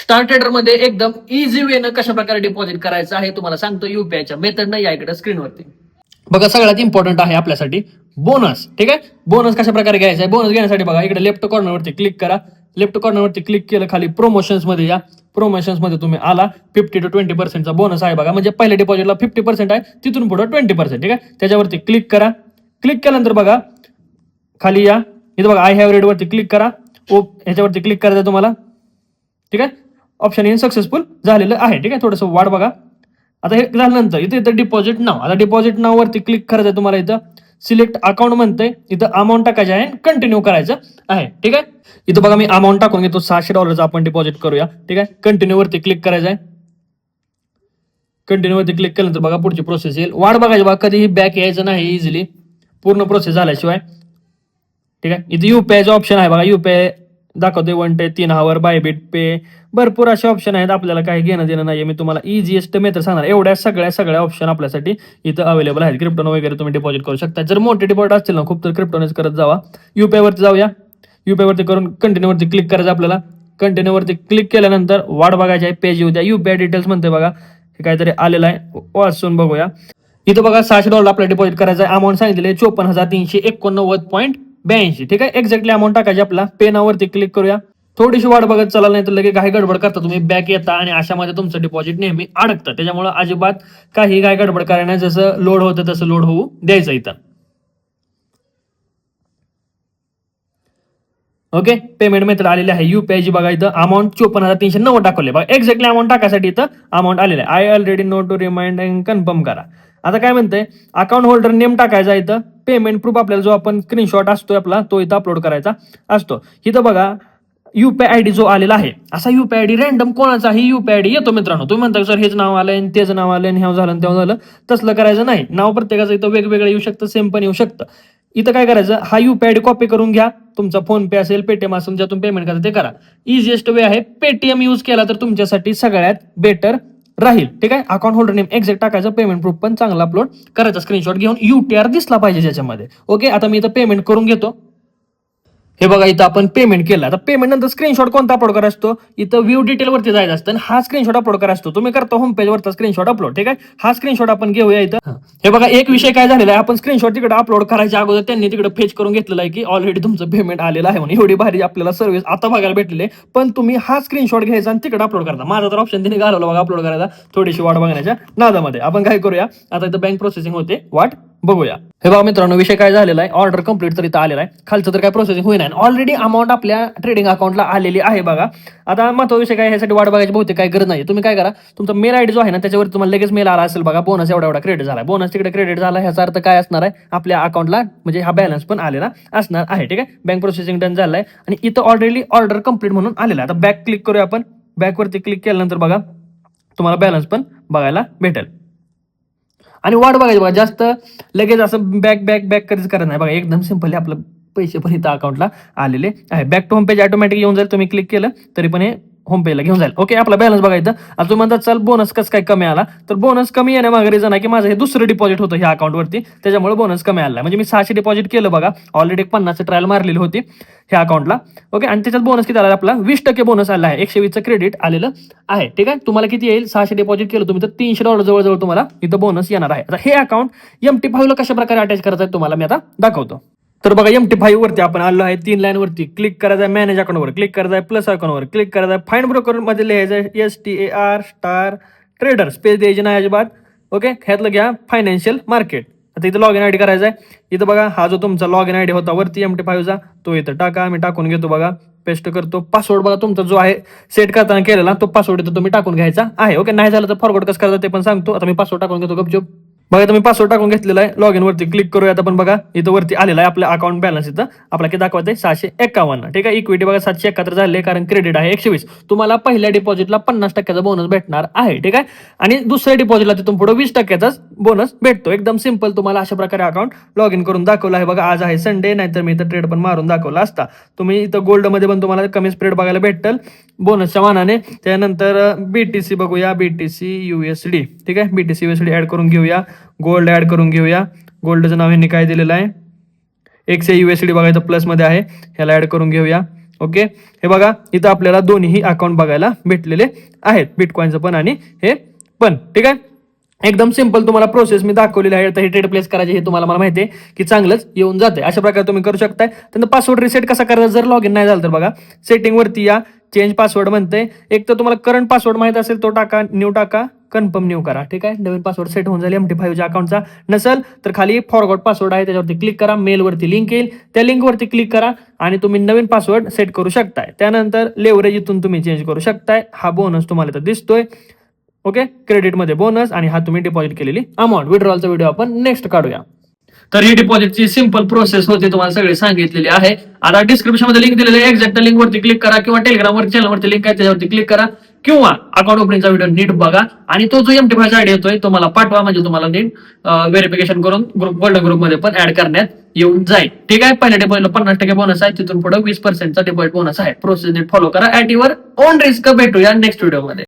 Star trader मध्ये एकदम easy वेनं कशा प्रकारे डिपॉझिट करायचं आहे तुम्हाला सांगतो युपीआयच्या मेथडनं या इकडे स्क्रीनवरती. बघा सगळ्यात इम्पॉर्टंट आहे आपल्यासाठी बोनस. ठीक आहे, बोनस कशा प्रकारे घ्यायचा आहे. बोनस घेण्यासाठी बघा इकडे लेफ्ट कॉर्नरवरती क्लिक करा. लेफ्ट कॉर्नरवरती क्लिक केलं, खाली प्रोमोशन्स मध्ये या. प्रोमोशन्स मध्ये तुम्ही आला, 50 to 20% बोनस आहे बघा. म्हणजे पहिल्या डिपॉझिटला 50% आहे, तिथून पुढे 20%. ठीक आहे, त्याच्यावरती क्लिक करा. क्लिक केल्यानंतर बघा खाली या, इथं बघा आय हॅव रेड वरती क्लिक करा. ह्याच्यावरती क्लिक करायचं तुम्हाला. ठीक आहे, ऑप्शन इन सक्सेसफुल झालेलं आहे. ठीक आहे, थोडंसं वाट बघा. आता हे झाल्यानंतर इथं डिपॉझिट नाव, आता डिपॉझिट नाव वरती क्लिक करायचं तुम्हाला. इथं सिलेक्ट अकाउंट म्हणतंय, इथं अमाऊंट टाकायची आहे, कंटिन्यू करायचं आहे. ठीक आहे, इथं बघा मी अमाऊंट टाकून घेतो, $600 आपण डिपॉझिट करूया. ठीक आहे, कंटिन्यू वरती क्लिक करायचं आहे. कंटिन्यू वरती क्लिक केल्यानंतर बघा पुढची प्रोसेस येईल. वाट बघायची बघा, कधीही बॅक यायचं नाही इझिली पूर्ण प्रोसेस झाल्याशिवाय. ठीक आहे, इथे युपीआयचं ऑप्शन आहे बघा. युपीआय दाखवते 1 day 3 hour बायबिट पे, भरपूर असे ऑप्शन आहेत. आपल्याला काही घेणं देणं नाही. मी तुम्हाला इझिएस्ट मेथड सांगणार. एवढ्या सगळ्या ऑप्शन आपल्यासाठी इथं अवेलेबल आहेत. क्रिप्टोन वगैरे तुम्ही डिपॉझिट करू शकता. जर मोठे डिपॉझिट असतील ना खूप, तर क्रिप्टोनेच करत जावा. युपीआय वरती जाऊया. युपीआय वरती करून कंटिन्यू वरती क्लिक करायचं आपल्याला. कंटिन्यू वरती क्लिक केल्यानंतर वाट बघायची आहे, पेज येऊ द्या. युपीआय डिटेल्स म्हणते बघा, हे काहीतरी आलेलं आहे, वाचून बघूया. इथं बघा $600 आपल्याला डिपॉझिट करायचं आहे. अमाऊंट सांगितलेली 54,389.82. ठीक आहे, एक्झॅक्टली अमाऊंट टाकायची आपला. पे नावरती क्लिक करूया. थोडीशी वाट बघत चला, नाही तर लगेच काही गडबड करता तुम्ही बॅक येता आणि अशामध्ये तुमचं डिपॉझिट नेहमी अडकतं. त्याच्यामुळे अजिबात काही गडबड करायला नाही. जसं लोड होतं तसं लोड होऊ द्यायचं इथं. ओके, पेमेंट मेथड आलेली आहे युपीआयची बघा. इथं अमाऊंट 54,390 टाकले बघा. एक्झॅक्टली अमाऊंट टाकायसाठी इथं अमाऊंट आलेलं आहे. I already know to remind and confirm करा. आता काय म्हणतंय, अकाउंट होल्डर नेम टाकायचा इथं. पेमेंट प्रूफ आपल्याला जो आपण स्क्रीनशॉट असतो आपला, तो इथं अपलोड करायचा असतो. इथं बघा युपीआय आयडी जो आलेला आहे, असा युपीआय आयडी रॅन्डम कोणाचाही युपीआय आयडी येतो मित्रांनो. तुम्ही म्हणता सर हेच नाव आलंय, तेच नाव आलंय, हे झालं तेव्हा झालं, तसलं करायचं नाही. नाव प्रत्येकाचं इथं वेगवेगळं येऊ शकतं, सेम पण येऊ शकतं. इथं काय करायचं, हा युपीआय आयडी कॉपी करून घ्या. तुमचा फोन पे असेल, पेटीएम असेल, ज्यातून पेमेंट करायचं ते करा. इझिएस्ट वे आहे, पेटीएम यूज केला तर तुमच्यासाठी सगळ्यात बेटर राहील. ठीक आहे, अकाउंट होल्डर नेम एक्झॅक्ट टाकायचं. पेमेंट प्रूफ पण चांगला अपलोड करायचा, स्क्रीनशॉट घेऊन. यूटीआर दिसला पाहिजे ज्याच्यामध्ये. ओके, आता मी इथं पेमेंट करून घेतो. हे बघा इथं आपण पेमेंट केलं. आता पेमेंट नंतर स्क्रीनशॉट कोणता अपलोड करायचा असतो, इथं व्ह्यू डिटेल वरती जायचं असतं आणि हा स्क्रीनशॉट अपलोड करायचा असतो. तुम्ही करता होम पेज वरचा स्क्रीनशॉट अपलोड. ठीक आहे, हा स्क्रीनशॉट आपण घेऊया इथं. हे बघा एक विषय काय झालेला आहे, आपण स्क्रीनशॉट तिकडे अपलोड करायच्या अगोदर त्यांनी तिकडे फेच करून घेतलेला आहे की ऑलरेडी तुमचं पेमेंट आलेलं आहे म्हणून. एवढी भारी आपल्याला सर्व्हिस आता बघायला भेटलेली आहे. पण तुम्ही हा स्क्रीनशॉट घ्यायचा आणि तिकडे अपलोड करता. माझा तर ऑप्शन त्यांनी घालवला बघा अपलोड करायचा. थोडीशी वाट बघण्याच्या नादामध्ये आपण काय करूया, आता इथं बँक प्रोसेसिंग होते, वाट बघूया. हे बघा मित्रांनो, विषय काय झालेला आहे, ऑर्डर कंप्लीट तर इथं आलेला आहे. खालचं तर काय प्रोसेसिंग होईना. ऑलरेडी अमाऊंट आपल्या ट्रेडिंग अकाउंटला आलेली आहे बघा. आता महत्त्वाचा विषय काय, ह्यासाठी वाट बघायची बहुतेक काही गरज नाही. तुम्ही काय करा, तुमचा मेल आयडी जो आहे ना, त्याच्यावर तुम्हाला लगेच मेल आला असेल बघा, बोनस एवढा क्रेडिट झाला. बोनस तिकडे क्रेडिट झाला, ह्याचा अर्थ काय असणार आहे, आपल्या अकाउंटला म्हणजे हा बॅलन्स पण आलेला असणार आहे. ठीक आहे, बँक प्रोसेसिंग डन झालाय आणि इथं ऑलरेडी ऑर्डर कंप्लीट म्हणून आलेला आहे. आता बॅक क्लिक करूया आपण. बॅकवरती क्लिक केल्यानंतर बघा तुम्हाला बॅलन्स पण बघायला भेटेल. आणि वाट बघायची बघा, जास्त लगेच असं बॅक बॅक बॅक कधीच करत नाही बघा. एकदम सिंपल आपलं पैसे पण इथं अकाउंटला आलेले आहे. Back to home page automatic येऊन जाईल. तुम्ही क्लिक केलं तरी पण हे होम पेजला घेऊन जाईल. ओके, आपला बॅलन्स बघायचं. आता तुम्ही म्हणतात चल बोनस कसं काय कमी आला, तर बोनस कमी येण्यामागे रिझन आहे की माझं हे दुसरं डिपॉझिट होतं ह्या अकाउंटवरती, त्याच्यामुळे बोनस कमी आला. म्हणजे मी 600 डिपॉझिट केलं बघा, ऑलरेडी 50 ट्रायल मारलेली होती ह्या अकाउंटला. ओके, आणि त्याच्यात बोनस किती आला आपला 20% बोनस आला आहे. 120चं क्रेडिट आलेलं आहे. ठीक आहे, तुम्हाला किती येईल, 600 डिपॉझिट केलं तुम्ही तर $300 जवळजवळ तुम्हाला इथं बोनस येणार आहे. आता हे अकाउंट MT5 ला कशा प्रकारे अटॅच करायचं आहे तुम्हाला मी आता दाखवतो. तर बघा MT5 वरती आपण आलो आहे. 3 लाईन वरती क्लिक करायचं आहे, मॅनेज अकाउंटवर क्लिक करायचं आहे, प्लस अकाउंटवर क्लिक करायचं आहे, फाइंड ब्रोकर मध्ये लिहायचं आहे STAR स्टार ट्रेडर, स्पेस द्यायची नाही अजिबात. ओके, ह्यातलं घ्या फायनान्शियल मार्केट. आता इथं लॉग इन आयडी करायचा आहे. इथं बघा हा जो तुमचा लॉग इन आयडी होता वरती MT5 चा, तो इथं टाका. मी टाकून घेतो बघा, पेस्ट करतो. पासवर्ड बघा तुमचा जो आहे सेट करताना केलेला, तो पासवर्ड इथं तुम्ही टाकून घ्यायचा आहे. ओके, नाही झालं तर फॉरवर्ड कसं करायचं ते पण सांगतो. आता मी पासवर्ड टाकून घेतो गपचूप. बघा तुम्ही पासवर्ड टाकून घेतलेला आहे. लॉग इन वरती क्लिक करूया. आता पण बघा इथं वरती आलेला आहे आपला अकाउंट बॅलन्स. इथं आपला किती दाखवत आहे 651. ठीक आहे, इक्विटी बघा 771 झाले, कारण क्रेडिट आहे 120. तुम्हाला पहिल्या डिपॉझिटला 50% बोनस भेटणार आहे. ठीक आहे, आणि दुसऱ्या डिपॉझिटला तिथून पुढे 20%चाच बोनस भेटतो. एकदम सिंपल तुम्हाला अशा प्रकारे अकाउंट लॉग इन करून दाखवलं आहे. बघा आज आहे संडे, नाहीतर मी इथं ट्रेड पण मारून दाखवला असता. तुम्ही इथं गोल्डमध्ये पण तुम्हाला कमी स्प्रेड बघायला भेटेल बोनसच्या मानाने. त्यानंतर BTC बघूया, BTC USD. ठीक आहे, BTC USD ऍड करून घेऊया. गोल्ड ऍड करून घेऊया. गोल्डचं नाव ह्यांनी काय दिलेलं आहे, 100 USD बघायचं प्लसमध्ये आहे, ह्याला ऍड करून घेऊया. ओके, हे बघा इथं आपल्याला दोन्ही अकाउंट बघायला भेटलेले आहेत, बिटकॉइनचं पण आणि हे पण. ठीक आहे, एकदम सिंपल तुम्हाला प्रोसेस मी दाखवलेली आहे. तर हे ट्रेड प्लेस करायचे हे तुम्हाला मला माहिती आहे की चांगलंच येऊन जाते. अशा प्रकारे तुम्ही करू शकताय. त्यांना पासवर्ड रिसेट कसा करायचा जर लॉग इन नाही झालं तर बघा, सेटिंग वरती या, चेंज पासवर्ड म्हणते. एक तर तुम्हाला करंट पासवर्ड माहित असेल तो टाका, न्यू टाका, कन्फर्म न्यू करा. ठीक आहे, नवीन पासवर्ड सेट होऊन जाईल MT5 अकाउंटचा. नसेल तर खाली फॉरगॉट पासवर्ड आहे त्याच्यावरती क्लिक करा, मेलवरती लिंक येईल, त्या लिंकवरती क्लिक करा आणि तुम्ही नवीन पासवर्ड सेट करू शकताय. त्यानंतर लेवरेज इथून तुम्ही चेंज करू शकताय. हा बोनस तुम्हाला इथं दिसतोय. ओके, क्रेडिटमध्ये बोनस आणि हा तुम्ही डिपॉझिट केलेली अमाऊंट. विड्रॉलचा व्हिडिओ आपण नेक्स्ट काढूया. तर ही डिपॉझिटची सिंपल प्रोसेस होती, तुम्हाला सगळे सांगितलेली आहे. आता डिस्क्रिप्शन मध्ये लिंक दिलेली आहे, एक्झॅक्ट लिंक वरती क्लिक करा किंवा टेलिग्राम चॅनलवरती लिंक आहे त्याच्यावरती क्लिक करा किंवा अकाउंट ओपनिंगचा व्हिडिओ नीट बघा आणि तो जो MT5 आयडी येतोय तो मला पाठवा, म्हणजे तुम्हाला नीट व्हेरिफिकेशन करून गोल्डन ग्रुपमध्ये पण ऍड करण्यात येऊन जाईल. ठीक आहे, पहिल्या डिपॉझिटला 50% बोनस आहे, तिथून पुढे 20% डिपॉझिट बोनस आहे. प्रोसेस नीट फॉलो करा. ऍटीवर ओन रिस्क. भेटूया नेक्स्ट व्हिडिओ मध्ये.